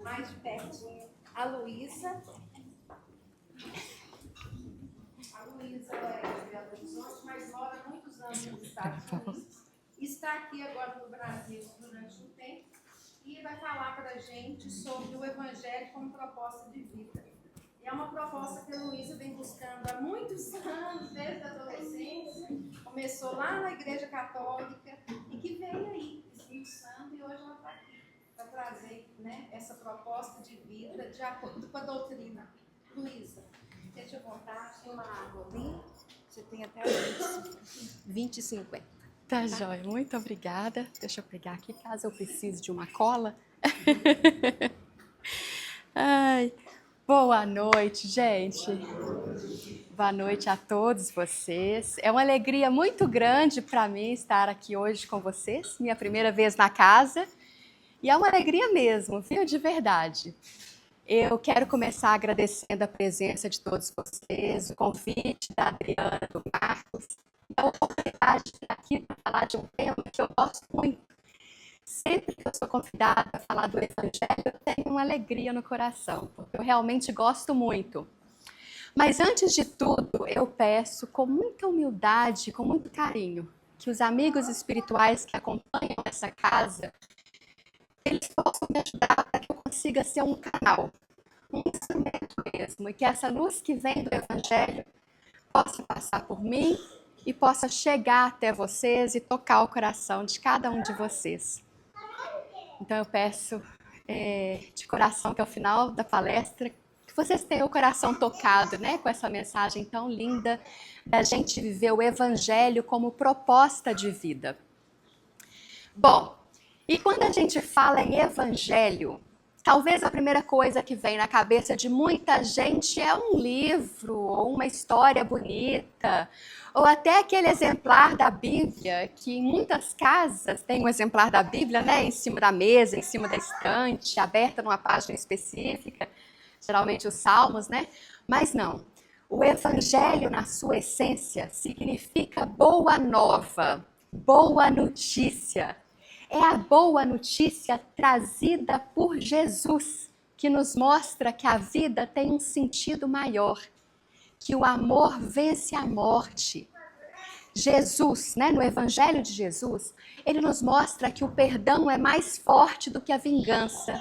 mais de pertinho a Luísa. A Luísa é de Belo Horizonte, mas mora há muitos anos nos Estados Unidos. Está aqui agora no Brasil durante um tempo e vai falar para a gente sobre o Evangelho como proposta de vida. É uma proposta que a Luísa vem buscando há muitos anos, desde a adolescência. Começou lá na Igreja Católica e que veio aí, Espírito Santo, e hoje ela está aqui para trazer, né, essa proposta de vida de acordo com a doutrina. Luísa, deixa eu contar, tem uma água ali, você tem até 20 e 50. Tá jóia, muito obrigada. Deixa eu pegar aqui, caso eu precise de uma cola. Ai, boa noite, gente. Boa noite a todos vocês. É uma alegria muito grande para mim estar aqui hoje com vocês. Minha primeira vez na casa. E é uma alegria mesmo, viu? De verdade. Eu quero começar agradecendo a presença de todos vocês, o convite da Adriana, do Marcos, a oportunidade de estar aqui para falar de um tema que eu gosto muito. Sempre que eu sou convidada a falar do Evangelho, eu tenho uma alegria no coração, porque eu realmente gosto muito. Mas antes de tudo, eu peço com muita humildade, com muito carinho, que os amigos espirituais que acompanham essa casa, eles possam me ajudar para que eu consiga ser um canal, um instrumento mesmo, e que essa luz que vem do Evangelho possa passar por mim e possa chegar até vocês e tocar o coração de cada um de vocês. Então eu peço de coração que ao final da palestra, que vocês tenham o coração tocado, né, com essa mensagem tão linda da gente viver o Evangelho como proposta de vida. Bom, e quando a gente fala em Evangelho, talvez a primeira coisa que vem na cabeça de muita gente é um livro, ou uma história bonita, ou até aquele exemplar da Bíblia, que em muitas casas tem um exemplar da Bíblia, né, em cima da mesa, em cima da estante, aberta numa página específica, geralmente os Salmos, né? Mas não. O Evangelho, na sua essência, significa boa nova, boa notícia. É a boa notícia trazida por Jesus, que nos mostra que a vida tem um sentido maior, que o amor vence a morte. Jesus, né, no Evangelho de Jesus, ele nos mostra que o perdão é mais forte do que a vingança,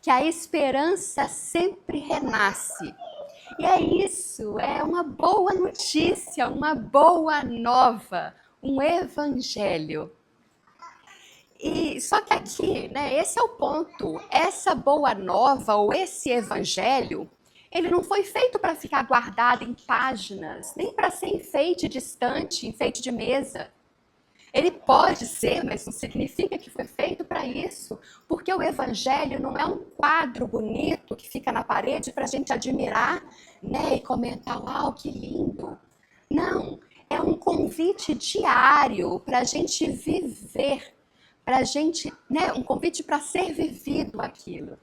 que a esperança sempre renasce. E é isso, é uma boa notícia, uma boa nova, um Evangelho. E só que aqui, né, esse é o ponto, essa boa nova ou esse Evangelho, ele não foi feito para ficar guardado em páginas, nem para ser enfeite de estante, enfeite de mesa. Ele pode ser, mas não significa que foi feito para isso, porque o Evangelho não é um quadro bonito que fica na parede para a gente admirar, né, e comentar, uau, que lindo. Não, é um convite diário para a gente viver, para a gente, né, um convite para ser vivido aquilo.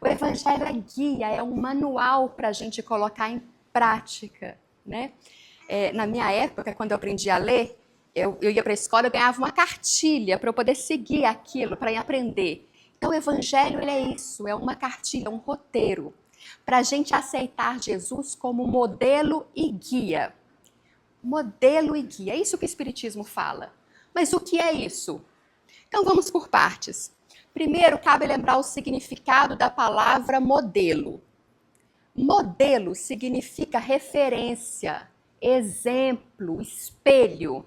O Evangelho é guia, é um manual para a gente colocar em prática, né? Na minha época, quando eu aprendi a ler, eu ia para a escola, eu ganhava uma cartilha para eu poder seguir aquilo, para ir aprender. Então o Evangelho ele é isso, é uma cartilha, um roteiro, para a gente aceitar Jesus como modelo e guia. Modelo e guia, é isso que o Espiritismo fala. Mas o que é isso? Então vamos por partes. Primeiro, cabe lembrar o significado da palavra modelo. Modelo significa referência, exemplo, espelho.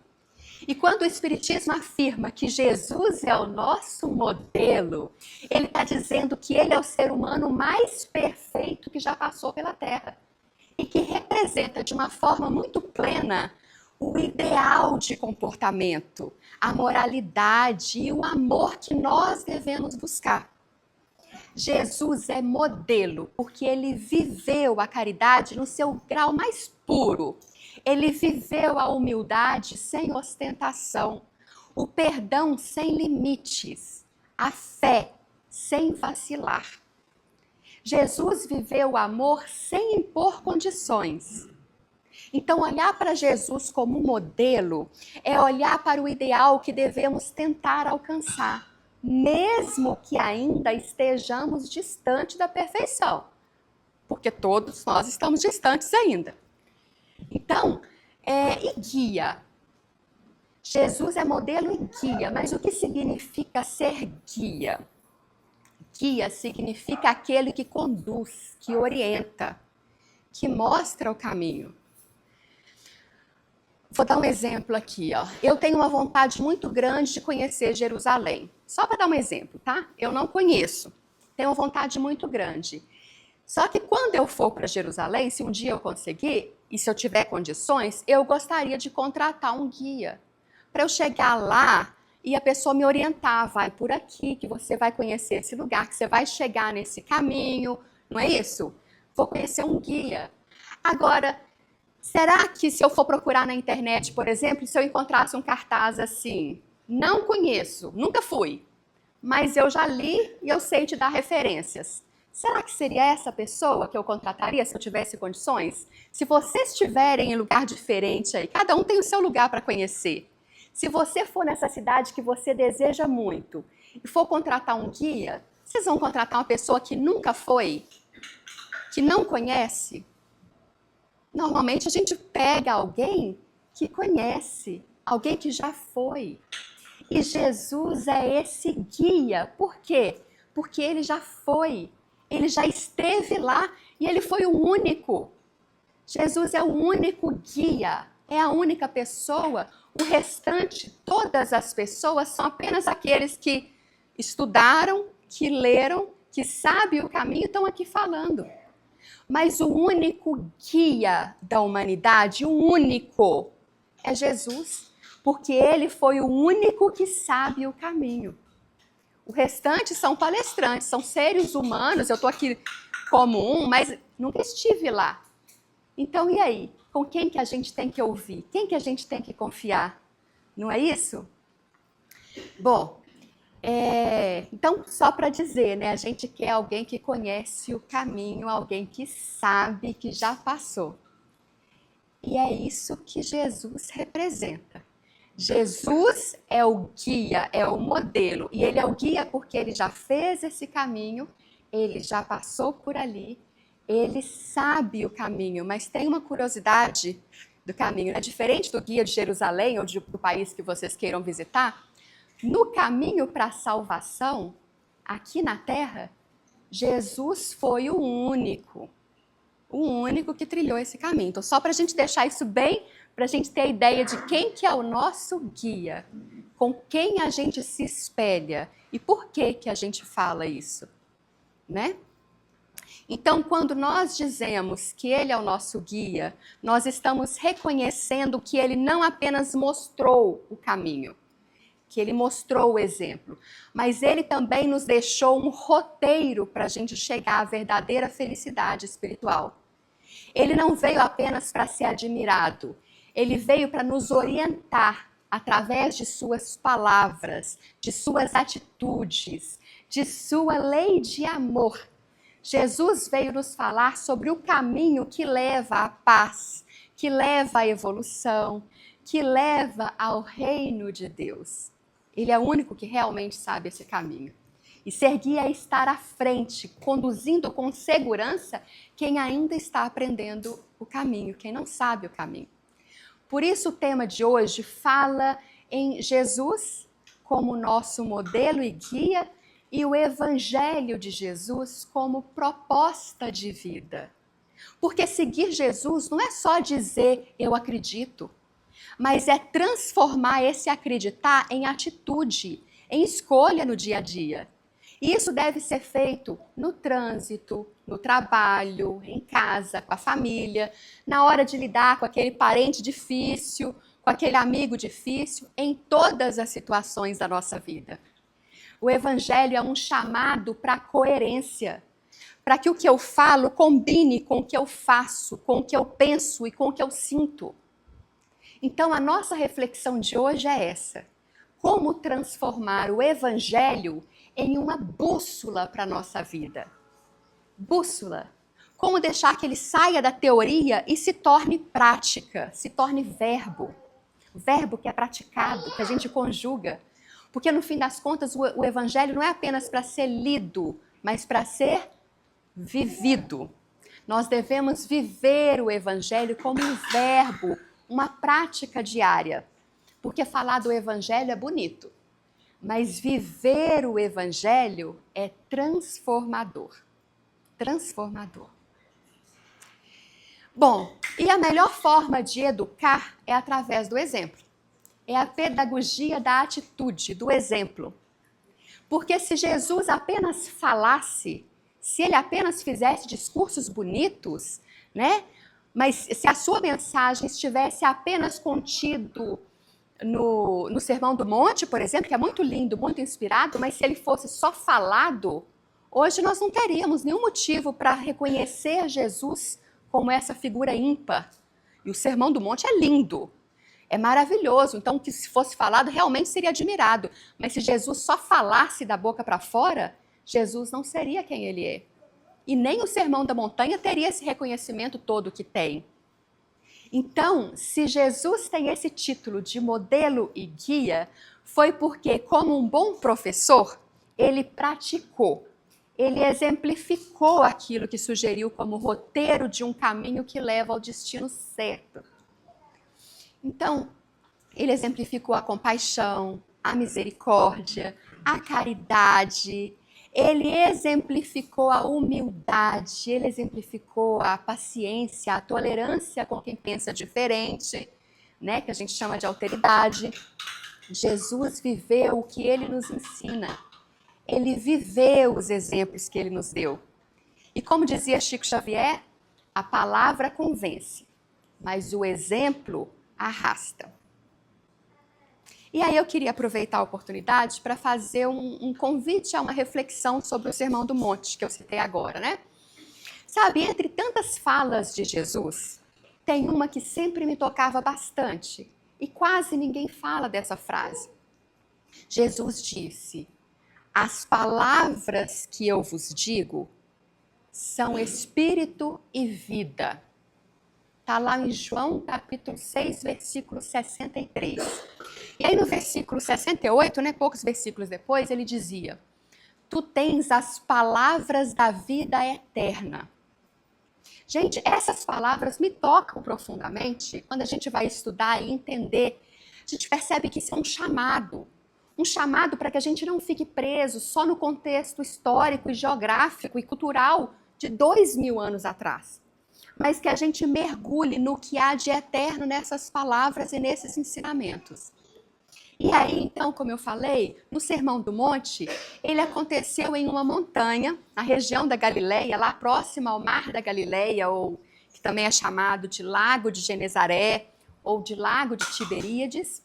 E quando o Espiritismo afirma que Jesus é o nosso modelo, ele está dizendo que ele é o ser humano mais perfeito que já passou pela Terra. E que representa de uma forma muito plena o ideal de comportamento, a moralidade e o amor que nós devemos buscar. Jesus é modelo porque ele viveu a caridade no seu grau mais puro. Ele viveu a humildade sem ostentação, o perdão sem limites, a fé sem vacilar. Jesus viveu o amor sem impor condições. Então, olhar para Jesus como modelo é olhar para o ideal que devemos tentar alcançar. mesmo que ainda estejamos distante da perfeição, porque todos nós estamos distantes ainda. Então, e guia? Jesus é modelo e guia, mas o que significa ser guia? Guia significa aquele que conduz, que orienta, que mostra o caminho. Vou dar um exemplo aqui, ó. Eu tenho uma vontade muito grande de conhecer Jerusalém. Só para dar um exemplo, tá? Eu não conheço. Tenho uma vontade muito grande. Só que quando eu for para Jerusalém, se um dia eu conseguir, e se eu tiver condições, eu gostaria de contratar um guia. Para eu chegar lá e a pessoa me orientar, vai por aqui, que você vai conhecer esse lugar, que você vai chegar nesse caminho, não é isso? Vou conhecer um guia. Agora, será que se eu for procurar na internet, por exemplo, se eu encontrasse um cartaz assim, não conheço, nunca fui, mas eu já li e eu sei te dar referências. Será que seria essa pessoa que eu contrataria se eu tivesse condições? Se vocês estiverem em lugar diferente aí, cada um tem o seu lugar para conhecer. Se você for nessa cidade que você deseja muito e for contratar um guia, vocês vão contratar uma pessoa que nunca foi, que não conhece? Normalmente a gente pega alguém que conhece, alguém que já foi. E Jesus é esse guia. Por quê? Porque ele já foi, ele já esteve lá e ele foi o único. Jesus é o único guia, é a única pessoa. O restante, todas as pessoas, são apenas aqueles que estudaram, que leram, que sabem o caminho e estão aqui falando. Mas o único guia da humanidade, o único, é Jesus, porque ele foi o único que sabe o caminho. O restante são palestrantes, são seres humanos, eu estou aqui como um, mas nunca estive lá. Então, e aí? Com quem que a gente tem que ouvir? Quem que a gente tem que confiar? Não é isso? Bom, então, só para dizer, né? A gente quer alguém que conhece o caminho, alguém que sabe, que já passou. E é isso que Jesus representa. Jesus é o guia, é o modelo. E ele é o guia porque ele já fez esse caminho, ele já passou por ali, ele sabe o caminho, mas tem uma curiosidade do caminho, né? Diferente do guia de Jerusalém ou do país que vocês queiram visitar, no caminho para a salvação, aqui na Terra, Jesus foi o único que trilhou esse caminho. Então, só para a gente deixar isso bem, para a gente ter a ideia de quem que é o nosso guia, com quem a gente se espelha e por que a gente fala isso, né? Então, quando nós dizemos que ele é o nosso guia, nós estamos reconhecendo que ele não apenas mostrou o caminho, que ele mostrou o exemplo, mas ele também nos deixou um roteiro para a gente chegar à verdadeira felicidade espiritual. Ele não veio apenas para ser admirado, ele veio para nos orientar através de suas palavras, de suas atitudes, de sua lei de amor. Jesus veio nos falar sobre o caminho que leva à paz, que leva à evolução, que leva ao reino de Deus. Ele é o único que realmente sabe esse caminho. E ser guia é estar à frente, conduzindo com segurança quem ainda está aprendendo o caminho, quem não sabe o caminho. Por isso o tema de hoje fala em Jesus como nosso modelo e guia e o Evangelho de Jesus como proposta de vida. Porque seguir Jesus não é só dizer eu acredito, mas é transformar esse acreditar em atitude, em escolha no dia a dia. E isso deve ser feito no trânsito, no trabalho, em casa, com a família, na hora de lidar com aquele parente difícil, com aquele amigo difícil, em todas as situações da nossa vida. O Evangelho é um chamado para a coerência, para que o que eu falo combine com o que eu faço, com o que eu penso e com o que eu sinto. Então, a nossa reflexão de hoje é essa: como transformar o Evangelho em uma bússola para a nossa vida. Bússola. Como deixar que ele saia da teoria e se torne prática, se torne verbo. Verbo que é praticado, que a gente conjuga. Porque no fim das contas o evangelho não é apenas para ser lido, mas para ser vivido. Nós devemos viver o evangelho como um verbo, uma prática diária. Porque falar do evangelho é bonito, mas viver o evangelho é transformador. Transformador. Bom, e a melhor forma de educar é através do exemplo. É a pedagogia da atitude, do exemplo. Porque se Jesus apenas falasse, se ele apenas fizesse discursos bonitos, né? Mas se a sua mensagem estivesse apenas contido no Sermão do Monte, por exemplo, que é muito lindo, muito inspirado, mas se ele fosse só falado, hoje nós não teríamos nenhum motivo para reconhecer Jesus como essa figura ímpar. E o Sermão do Monte é lindo, é maravilhoso. Então, que se fosse falado, realmente seria admirado. Mas se Jesus só falasse da boca para fora, Jesus não seria quem ele é. E nem o Sermão da Montanha teria esse reconhecimento todo que tem. Então, se Jesus tem esse título de modelo e guia, foi porque, como um bom professor, ele praticou, ele exemplificou aquilo que sugeriu como roteiro de um caminho que leva ao destino certo. Então, ele exemplificou a compaixão, a misericórdia, a caridade, ele exemplificou a humildade, ele exemplificou a paciência, a tolerância com quem pensa diferente, né, que a gente chama de alteridade. Jesus viveu o que ele nos ensina. Ele viveu os exemplos que ele nos deu. E como dizia Chico Xavier, a palavra convence, mas o exemplo arrasta. E aí eu queria aproveitar a oportunidade para fazer um convite a uma reflexão sobre o Sermão do Monte, que eu citei agora, né? Sabe, entre tantas falas de Jesus, tem uma que sempre me tocava bastante, e quase ninguém fala dessa frase. Jesus disse: as palavras que eu vos digo são espírito e vida. Está lá em João capítulo 6, versículo 63. E aí no versículo 68, né, poucos versículos depois, ele dizia: tu tens as palavras da vida eterna. Gente, essas palavras me tocam profundamente. Quando a gente vai estudar e entender, a gente percebe que isso é um chamado para que a gente não fique preso só no contexto histórico e geográfico e cultural de 2000 anos atrás, mas que a gente mergulhe no que há de eterno nessas palavras e nesses ensinamentos. E aí, então, como eu falei, no Sermão do Monte, ele aconteceu em uma montanha, na região da Galileia, lá próxima ao Mar da Galileia, ou que também é chamado de Lago de Genezaré, ou de Lago de Tiberíades.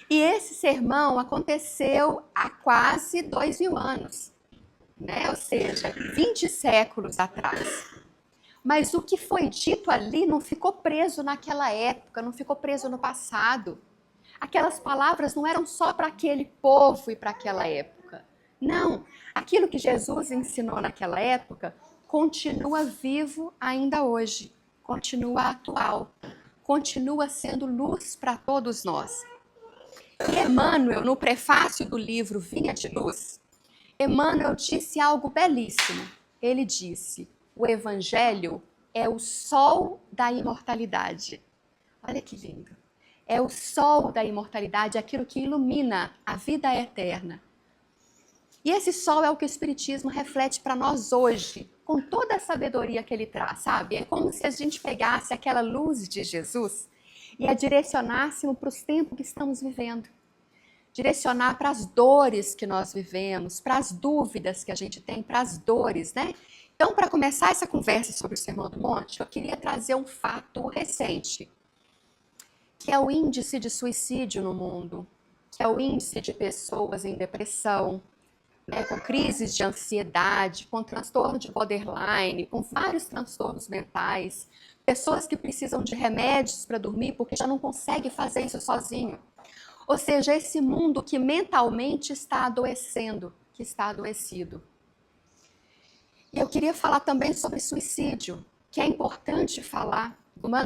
E esse sermão aconteceu há quase 2000 anos, né? Ou seja, 20 séculos atrás. Mas o que foi dito ali não ficou preso naquela época, não ficou preso no passado. Aquelas palavras não eram só para aquele povo e para aquela época. Não, aquilo que Jesus ensinou naquela época continua vivo ainda hoje, continua atual, continua sendo luz para todos nós. E Emmanuel, no prefácio do livro Vinha de Luz, Emmanuel disse algo belíssimo. Ele disse: o Evangelho é o sol da imortalidade. Olha que lindo. É o sol da imortalidade, aquilo que ilumina a vida eterna. E esse sol é o que o Espiritismo reflete para nós hoje, com toda a sabedoria que ele traz, sabe? É como se a gente pegasse aquela luz de Jesus e a direcionássemos para os tempos que estamos vivendo. Direcionar para as dores que nós vivemos, para as dúvidas que a gente tem, para as dores, né? Então, para começar essa conversa sobre o Sermão do Monte, eu queria trazer um fato recente, que é o índice de suicídio no mundo, que é o índice de pessoas em depressão, né, com crises de ansiedade, com transtorno de borderline, com vários transtornos mentais, pessoas que precisam de remédios para dormir porque já não conseguem fazer isso sozinho. Ou seja, esse mundo que mentalmente está adoecendo, que está adoecido. E eu queria falar também sobre suicídio, que é importante falar.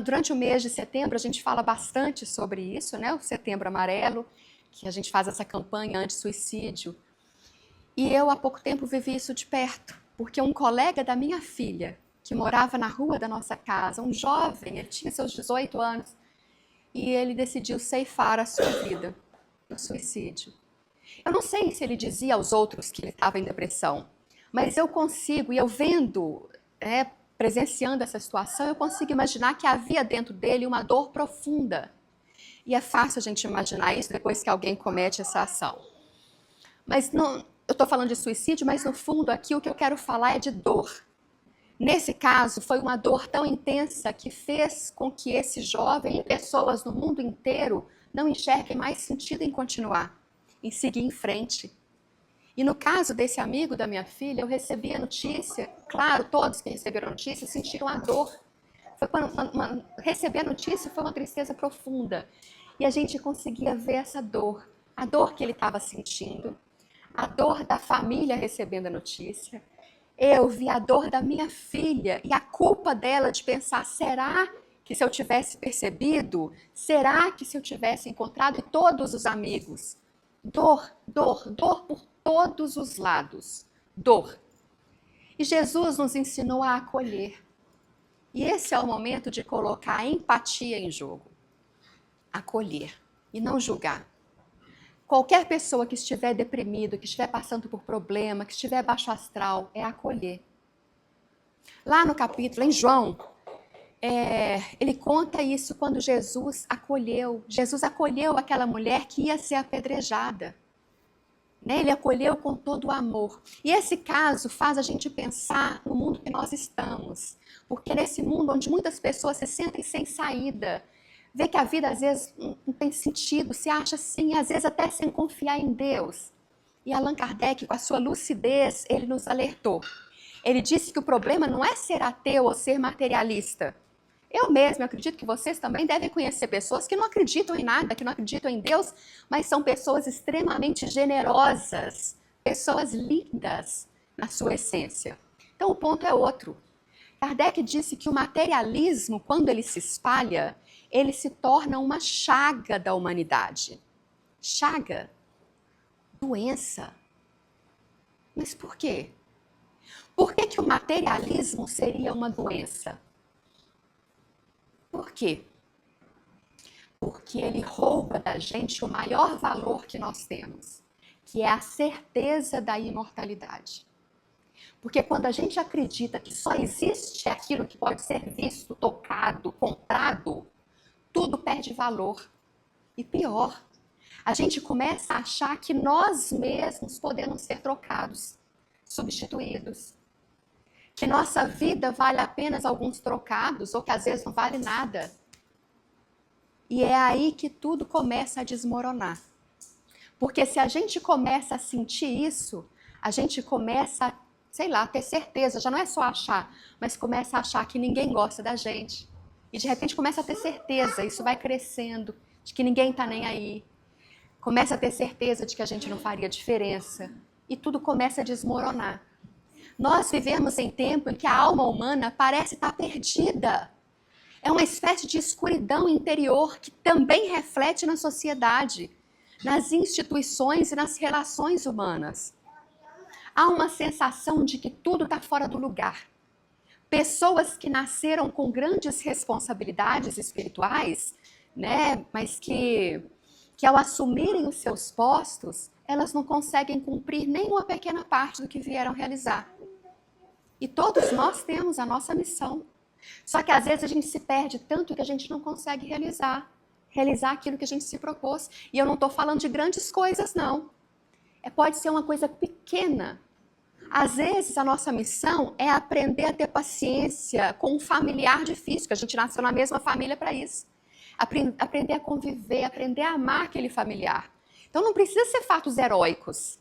Durante o mês de setembro, a gente fala bastante sobre isso, né? O Setembro Amarelo, que a gente faz essa campanha anti-suicídio. E eu, há pouco tempo, vivi isso de perto, porque um colega da minha filha, que morava na rua da nossa casa, um jovem, ele tinha seus 18 anos, e ele decidiu ceifar a sua vida no suicídio. Eu não sei se ele dizia aos outros que ele estava em depressão, mas eu consigo, e eu vendo, presenciando essa situação, eu consigo imaginar que havia dentro dele uma dor profunda. E é fácil a gente imaginar isso depois que alguém comete essa ação. Mas não, eu estou falando de suicídio, mas no fundo aqui o que eu quero falar é de dor. Nesse caso, foi uma dor tão intensa que fez com que esse jovem e pessoas no mundo inteiro não enxerguem mais sentido em continuar, em seguir em frente. E no caso desse amigo da minha filha, eu recebi a notícia, claro, todos que receberam a notícia sentiram a dor. Receber a notícia foi uma tristeza profunda. E a gente conseguia ver essa dor, a dor que ele estava sentindo, a dor da família recebendo a notícia. Eu vi a dor da minha filha e a culpa dela de pensar, será que se eu tivesse percebido, será que se eu tivesse encontrado todos os amigos? Dor, dor, dor por todos os lados, dor. E Jesus nos ensinou a acolher. E esse é o momento de colocar a empatia em jogo. Acolher e não julgar. Qualquer pessoa que estiver deprimido, que estiver passando por problema, que estiver baixo astral, é acolher. Lá no capítulo, em João, ele conta isso quando Jesus acolheu aquela mulher que ia ser apedrejada. Ele acolheu com todo o amor. E esse caso faz a gente pensar no mundo que nós estamos. Porque nesse mundo onde muitas pessoas se sentem sem saída, vê que a vida às vezes não tem sentido, se acha assim, às vezes até sem confiar em Deus. E Allan Kardec, com a sua lucidez, ele nos alertou. Ele disse que o problema não é ser ateu ou ser materialista. Eu mesmo acredito que vocês também devem conhecer pessoas que não acreditam em nada, que não acreditam em Deus, mas são pessoas extremamente generosas, pessoas lindas na sua essência. Então o ponto é outro. Kardec disse que o materialismo, quando ele se espalha, ele se torna uma chaga da humanidade. Chaga, doença. Mas por quê? Por que o materialismo seria uma doença? Por quê? Porque ele rouba da gente o maior valor que nós temos, que é a certeza da imortalidade. Porque quando a gente acredita que só existe aquilo que pode ser visto, tocado, comprado, tudo perde valor. E pior, a gente começa a achar que nós mesmos podemos ser trocados, substituídos. Que nossa vida vale apenas alguns trocados, ou que às vezes não vale nada. E é aí que tudo começa a desmoronar. Porque se a gente começa a sentir isso, a gente começa a ter certeza, já não é só achar, mas começa a achar que ninguém gosta da gente. E de repente começa a ter certeza, isso vai crescendo, de que ninguém está nem aí. Começa a ter certeza de que a gente não faria diferença. E tudo começa a desmoronar. Nós vivemos em tempo em que a alma humana parece estar perdida. É uma espécie de escuridão interior que também reflete na sociedade, nas instituições e nas relações humanas. Há uma sensação de que tudo está fora do lugar. Pessoas que nasceram com grandes responsabilidades espirituais, mas que ao assumirem os seus postos, elas não conseguem cumprir nem uma pequena parte do que vieram realizar. E todos nós temos a nossa missão. Só que às vezes a gente se perde tanto que a gente não consegue realizar aquilo que a gente se propôs. E eu não estou falando de grandes coisas, não. Pode ser uma coisa pequena. Às vezes a nossa missão é aprender a ter paciência com um familiar difícil, que a gente nasceu na mesma família para isso. Aprender a conviver, aprender a amar aquele familiar. Então não precisa ser fatos heróicos,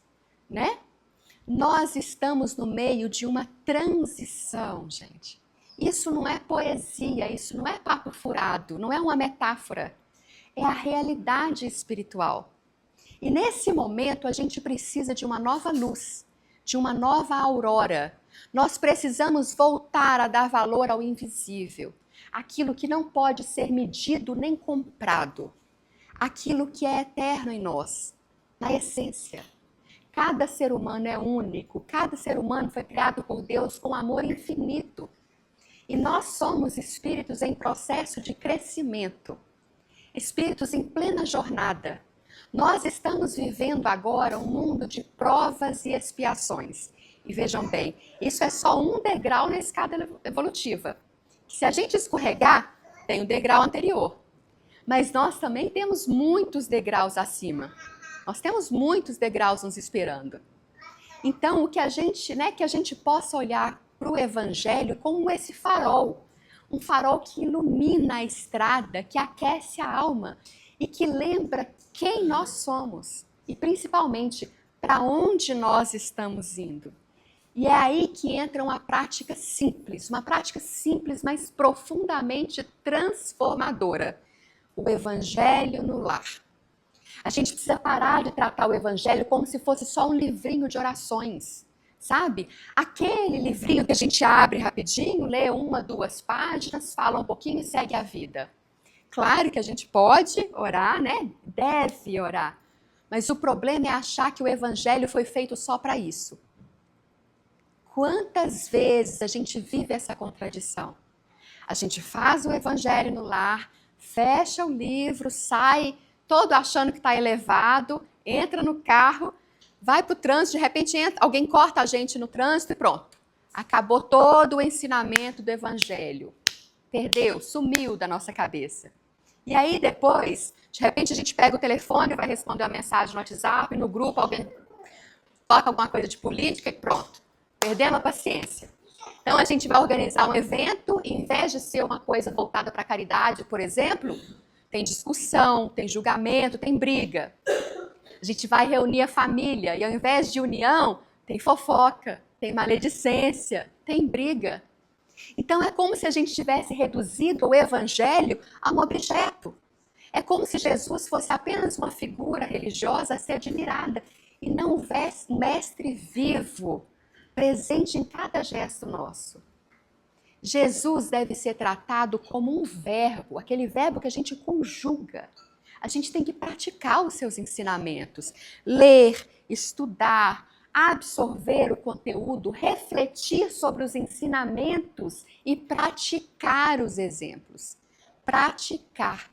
Nós estamos no meio de uma transição, gente. Isso não é poesia, isso não é papo furado, não é uma metáfora. É a realidade espiritual. E nesse momento a gente precisa de uma nova luz, de uma nova aurora. Nós precisamos voltar a dar valor ao invisível, aquilo que não pode ser medido nem comprado. aquilo que é eterno em nós, na essência. Cada ser humano é único, cada ser humano foi criado por Deus com amor infinito. E nós somos espíritos em processo de crescimento, espíritos em plena jornada. Nós estamos vivendo agora um mundo de provas e expiações. E vejam bem, isso é só um degrau na escada evolutiva. Se a gente escorregar, tem o degrau anterior. Mas nós também temos muitos degraus acima. Nós temos muitos degraus nos esperando. Então, que a gente possa olhar para o Evangelho como esse farol. Um farol que ilumina a estrada, que aquece a alma e que lembra quem nós somos. E principalmente, para onde nós estamos indo. E é aí que entra uma prática simples, mas profundamente transformadora. O Evangelho no lar. A gente precisa parar de tratar o Evangelho como se fosse só um livrinho de orações, sabe? Aquele livrinho que a gente abre rapidinho, lê 1, 2 páginas, fala um pouquinho e segue a vida. Claro que a gente pode orar, né? Deve orar. Mas o problema é achar que o Evangelho foi feito só para isso. Quantas vezes a gente vive essa contradição? A gente faz o Evangelho no lar, fecha o livro, sai todo achando que está elevado, entra no carro, vai para o trânsito, de repente alguém corta a gente no trânsito e pronto. Acabou todo o ensinamento do Evangelho. Perdeu, sumiu da nossa cabeça. E aí depois, de repente a gente pega o telefone, vai responder uma mensagem no WhatsApp, no grupo, alguém toca alguma coisa de política e pronto. Perdemos a paciência. Então a gente vai organizar um evento, e em vez de ser uma coisa voltada para a caridade, por exemplo, tem discussão, tem julgamento, tem briga. A gente vai reunir a família e ao invés de união, tem fofoca, tem maledicência, tem briga. Então é como se a gente tivesse reduzido o Evangelho a um objeto. É como se Jesus fosse apenas uma figura religiosa a ser admirada e não um mestre vivo, presente em cada gesto nosso. Jesus deve ser tratado como um verbo, aquele verbo que a gente conjuga. A gente tem que praticar os seus ensinamentos, ler, estudar, absorver o conteúdo, refletir sobre os ensinamentos e praticar os exemplos. Praticar.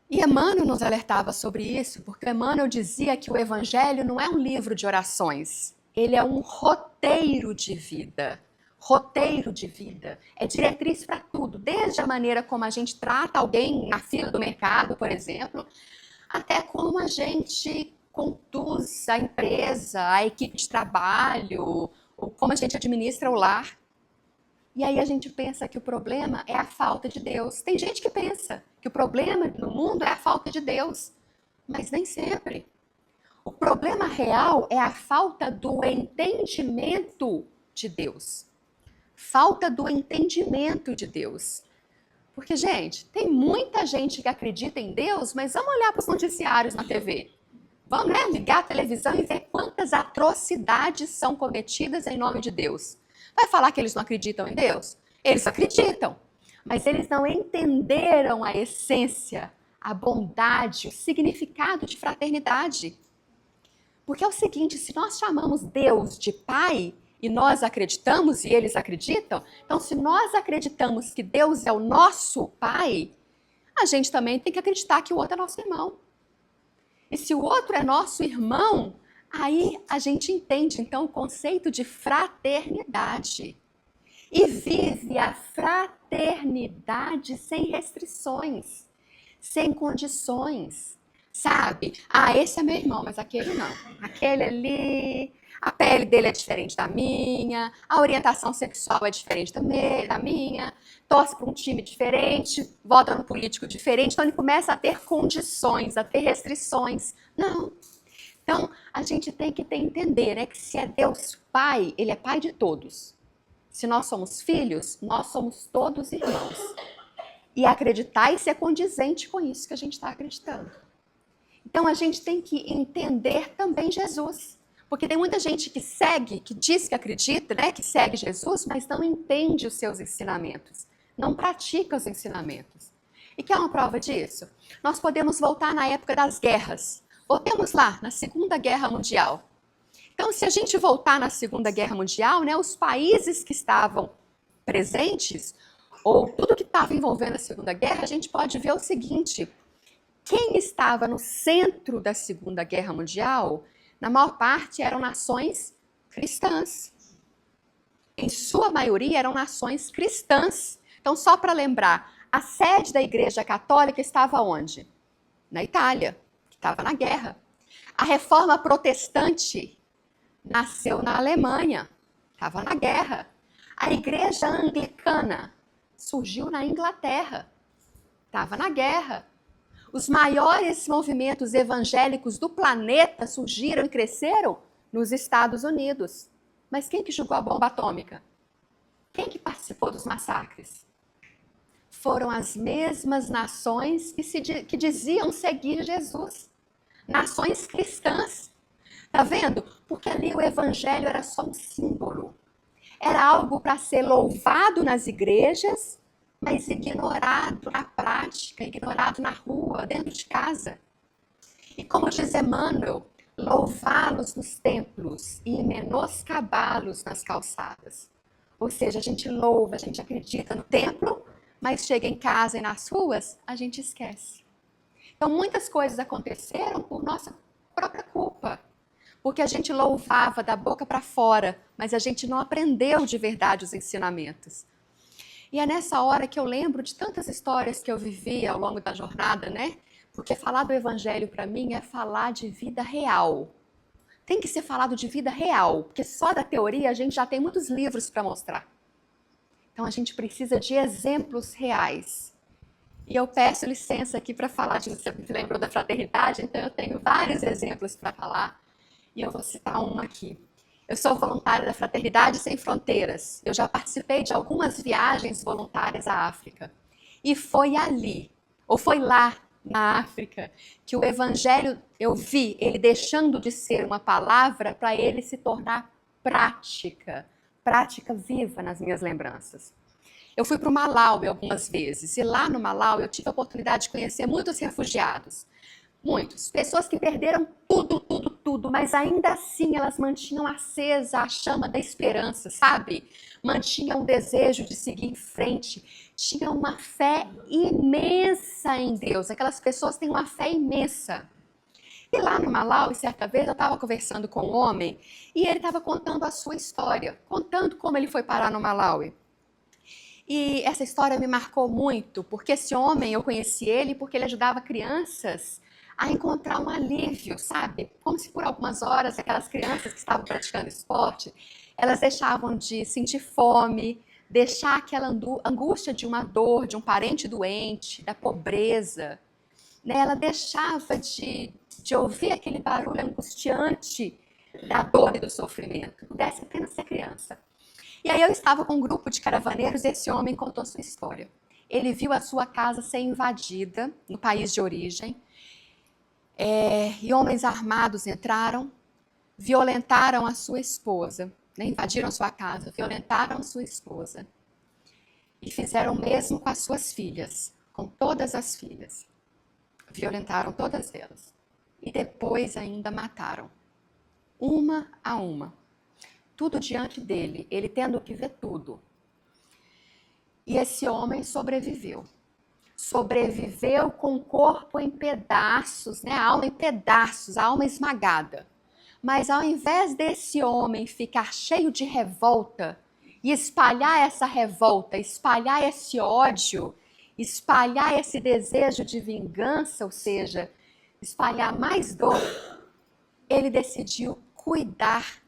E Emmanuel nos alertava sobre isso, porque Emmanuel dizia que o Evangelho não é um livro de orações, ele é um roteiro de vida. Roteiro de vida. É diretriz para tudo, desde a maneira como a gente trata alguém na fila do mercado, por exemplo, até como a gente conduz a empresa, a equipe de trabalho, ou como a gente administra o lar. E aí a gente pensa que o problema é a falta de Deus. Tem gente que pensa que o problema no mundo é a falta de Deus, mas nem sempre. O problema real é a falta do entendimento de Deus. Falta do entendimento de Deus. Porque, gente, tem muita gente que acredita em Deus, mas vamos olhar para os noticiários na TV. Vamos, ligar a televisão e ver quantas atrocidades são cometidas em nome de Deus. Vai falar que eles não acreditam em Deus? Eles acreditam, mas eles não entenderam a essência, a bondade, o significado de fraternidade. Porque é o seguinte, se nós chamamos Deus de Pai e nós acreditamos e eles acreditam, então se nós acreditamos que Deus é o nosso Pai, a gente também tem que acreditar que o outro é nosso irmão. E se o outro é nosso irmão, aí a gente entende então o conceito de fraternidade. E vive a fraternidade sem restrições, sem condições. Sabe? Esse é meu irmão, mas aquele não. Aquele ali, a pele dele é diferente da minha, a orientação sexual é diferente da minha, torce para um time diferente, vota no político diferente, então ele começa a ter condições, a ter restrições. Não. Então, a gente tem que entender que se é Deus Pai, Ele é Pai de todos. Se nós somos filhos, nós somos todos irmãos. E acreditar e ser condizente com isso que a gente está acreditando. Então, a gente tem que entender também Jesus. Porque tem muita gente que segue, que diz que acredita, que segue Jesus, mas não entende os seus ensinamentos. Não pratica os ensinamentos. E quer uma prova disso? Nós podemos voltar na época das guerras. Voltemos lá, na Segunda Guerra Mundial. Então, se a gente voltar na Segunda Guerra Mundial, né, os países que estavam presentes, ou tudo que estava envolvendo a Segunda Guerra, a gente pode ver o seguinte: quem estava no centro da Segunda Guerra Mundial, na maior parte, eram nações cristãs. Em sua maioria, eram nações cristãs. Então, só para lembrar, a sede da Igreja Católica estava onde? Na Itália, que estava na guerra. A Reforma Protestante nasceu na Alemanha, estava na guerra. A Igreja Anglicana surgiu na Inglaterra, estava na guerra. Os maiores movimentos evangélicos do planeta surgiram e cresceram nos Estados Unidos. Mas quem que jogou a bomba atômica? Quem que participou dos massacres? Foram as mesmas nações que diziam seguir Jesus. Nações cristãs. Tá vendo? Porque ali o evangelho era só um símbolo. Era algo para ser louvado nas igrejas, mas ignorado na prática, ignorado na rua, dentro de casa. E como diz Emmanuel, louvá-los nos templos e menoscabá-los nas calçadas. Ou seja, a gente louva, a gente acredita no templo, mas chega em casa e nas ruas, a gente esquece. Então, muitas coisas aconteceram por nossa própria culpa. Porque a gente louvava da boca para fora, mas a gente não aprendeu de verdade os ensinamentos. E é nessa hora que eu lembro de tantas histórias que eu vivi ao longo da jornada, né? Porque falar do evangelho para mim é falar de vida real. Tem que ser falado de vida real, porque só da teoria a gente já tem muitos livros para mostrar. Então a gente precisa de exemplos reais. E eu peço licença aqui para falar disso. Você me lembrou da fraternidade, então eu tenho vários exemplos para falar. E eu vou citar um aqui. Eu sou voluntária da Fraternidade Sem Fronteiras. Eu já participei de algumas viagens voluntárias à África. E foi ali, ou foi lá na África, que o evangelho, eu vi ele deixando de ser uma palavra para ele se tornar prática viva nas minhas lembranças. Eu fui para o Malawi algumas vezes, e lá no Malawi eu tive a oportunidade de conhecer muitos refugiados. Muitos. Pessoas que perderam tudo, mas ainda assim elas mantinham acesa a chama da esperança, sabe? Mantinham o desejo de seguir em frente. Tinham uma fé imensa em Deus. Aquelas pessoas têm uma fé imensa. E lá no Malawi, certa vez, eu estava conversando com um homem e ele estava contando a sua história, contando como ele foi parar no Malawi. E essa história me marcou muito, porque esse homem, eu conheci ele porque ele ajudava crianças a encontrar um alívio, sabe? Como se por algumas horas aquelas crianças que estavam praticando esporte, elas deixavam de sentir fome, deixar aquela angústia de uma dor, de um parente doente, da pobreza, né? Ela deixava de ouvir aquele barulho angustiante da dor e do sofrimento, pudesse apenas ser criança. E aí eu estava com um grupo de caravaneiros e esse homem contou sua história. Ele viu a sua casa ser invadida no país de origem, e homens armados entraram, violentaram a sua esposa, né? Invadiram sua casa, violentaram sua esposa e fizeram o mesmo com as suas filhas, com todas as filhas. Violentaram todas elas e depois ainda mataram, uma a uma. Tudo diante dele, ele tendo que ver tudo. E esse homem sobreviveu. Sobreviveu com o corpo em pedaços, né? A alma em pedaços, a alma esmagada. Mas ao invés desse homem ficar cheio de revolta e espalhar essa revolta, espalhar esse ódio, espalhar esse desejo de vingança, ou seja, espalhar mais dor, ele decidiu cuidar.